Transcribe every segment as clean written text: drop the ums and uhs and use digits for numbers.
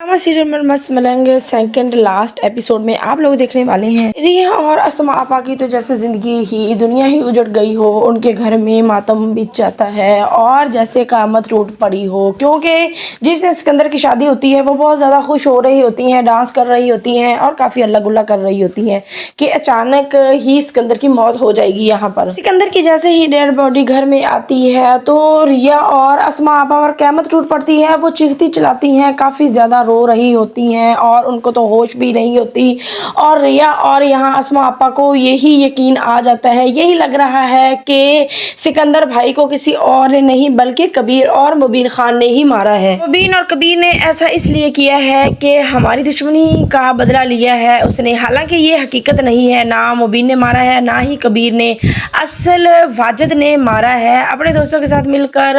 Drama serial में मस्त मलंग second last episode में आप लोग देखने वाले हैं रिया और अस्मा आपा की तो जैसे जिंदगी ही दुनिया ही उजड़ गई हो, उनके घर में मातम बीत जाता है और जैसे क़यामत टूट पड़ी हो, क्योंकि जिस दिन सिकंदर की शादी होती है वो बहुत ज़्यादा खुश हो रही होती हैं, डांस कर रही होती हैं और काफ़ी अल्लाह गुल्ला कर रही होती हैं कि अचानक ही सिकंदर की मौत हो जाएगी। यहाँ पर सिकंदर की जैसे ही डेड बॉडी घर में आती है तो रिया और अस्मा आपा पर क़यामत टूट पड़ती है। वो चीखती चिल्लाती हैं, काफ़ी ज़्यादा रो रही होती हैं और उनको तो होश भी नहीं होती। और रिया और यहाँ अस्मा आपा को यही यकीन आ जाता है, यही लग रहा है कि सिकंदर भाई को किसी और ने नहीं बल्कि कबीर और मुबीन खान ने ही मारा है। मुबीन और कबीर ने ऐसा इसलिए किया है कि हमारी दुश्मनी का बदला लिया है उसने। हालांकि ये हकीकत नहीं है, ना मुबीन ने मारा है ना ही कबीर ने, असल वाजिद ने मारा है। अपने दोस्तों के साथ मिलकर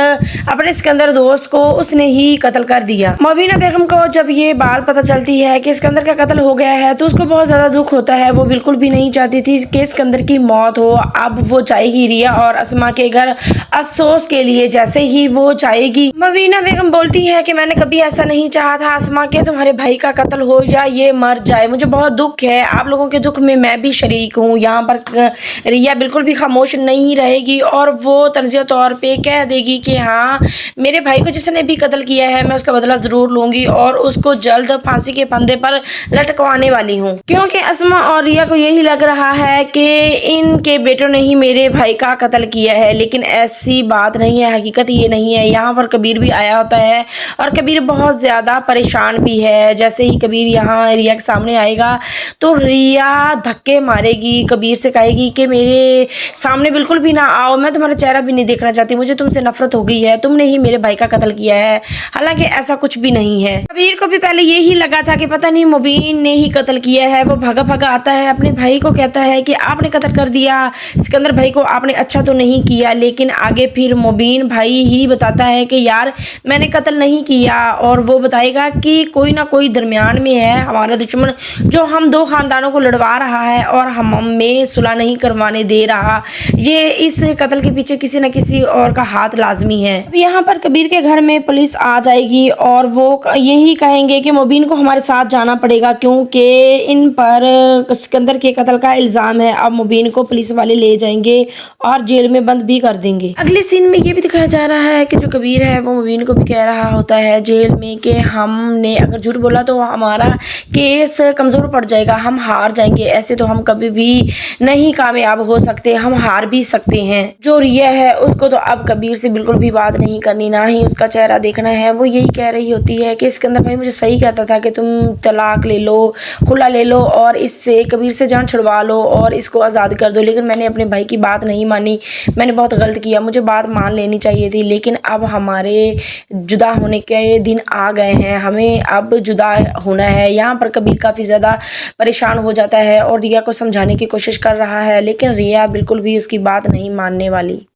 अपने सिकंदर दोस्त को उसने ही कत्ल कर दिया। मुबीना बेगम को जब ये बात पता चलती है कि सिकंदर का कत्ल हो गया है तो उसको बहुत ज़्यादा दुख होता है। वो बिल्कुल भी नहीं चाहती थी कि सिकंदर की मौत हो। अब वो जाएगी रिया और अस्मा के घर अफसोस के लिए। जैसे ही वो जाएगी मुबीना बेगम बोलती है कि मैंने कभी ऐसा नहीं चाहा था अस्मा के तुम्हारे भाई का कत्ल हो या ये मर जाए, मुझे बहुत दुख है, आप लोगों के दुख में मैं भी शरीक हूँ। यहाँ पर रिया बिल्कुल भी खामोश नहीं रहेगी और वो तंज़िया तौर पे कह देगी कि हाँ, मेरे भाई को जिसने भी कत्ल किया है मैं उसका बदला ज़रूर लूँगी और उसको जल्द फांसी के फंदे पर लटकवाने वाली हूँ। क्योंकि अस्मा और रिया को यही लग रहा है कि इनके बेटों ने ही मेरे भाई का कत्ल किया है, लेकिन ऐसी बात नहीं है, हकीकत ये नहीं है। यहाँ पर कबीर भी आया होता है और कबीर बहुत ज़्यादा परेशान भी है। जैसे ही कबीर यहाँ रिया के सामने आएगा तो रिया धक्के मारेगी, कबीर से कहेगी कि मेरे सामने बिल्कुल भी ना आओ, मैं तुम्हारा चेहरा भी नहीं देखना चाहती, मुझे तुमसे नफरत हो गई है, तुमने ही मेरे भाई का कत्ल किया है। हालांकि ऐसा कुछ भी नहीं है। कबीर को भी पहले यही लगा था कि पता नहीं मुबीन ने ही कत्ल किया है। वो भागा भागा आता है, अपने भाई को कहता है कि आपने कत्ल कर दिया सिकंदर भाई को, आपने अच्छा तो नहीं किया। लेकिन आगे फिर मुबीन भाई ही बताता है कि यार मैंने कत्ल नहीं किया, और वो बताएगा कि कोई ना कोई दरमियान में है हमारा दुश्मन जो हम दो खानदानों को लड़वा रहा है और हमें सुलह नहीं करवाने दे रहा। ये इस कत्ल के पीछे किसी न किसी और का हाथ लाजमी है। अब यहाँ पर कबीर के घर में पुलिस आ जाएगी और वो यही कहेंगे कि मुबीन को हमारे साथ जाना पड़ेगा क्योंकि इन पर सिकंदर के कत्ल का इल्ज़ाम है। अब मुबीन को पुलिस वाले ले जाएंगे और जेल में बंद भी कर देंगे। अगले सीन में ये भी दिखाया जा रहा है कि जो कबीर है वो मुबीन को भी कह रहा होता है जेल में कि हमने अगर झूठ बोला तो हमारा केस कमज़ोर पड़ जाएगा, हम हार जाएंगे, ऐसे तो हम कभी भी नहीं कामयाब हो सकते, हम हार भी सकते हैं। जो रिया है उसको तो अब कबीर से बिल्कुल भी बात नहीं करनी, ना ही उसका चेहरा देखना है। वो यही कह रही होती है कि सिकंदर भाई मुझे सही कहता था कि तुम तलाक ले लो, खुला ले लो और इससे कबीर से जान छुड़वा लो और इसको आज़ाद कर दो, लेकिन मैंने अपने भाई की बात नहीं मानी, मैंने बहुत गलत किया, मुझे बात मान लेनी चाहिए थी। लेकिन अब हमारे जुदा होने के दिन आ गए हैं, हमें अब जुदा होना है। यहाँ पर कबीर काफ़ी ज़्यादा परेशान हो जाता है और रिया को समझाने की कोशिश कर रहा है, लेकिन रिया बिल्कुल भी उसकी बात नहीं मानने वाली।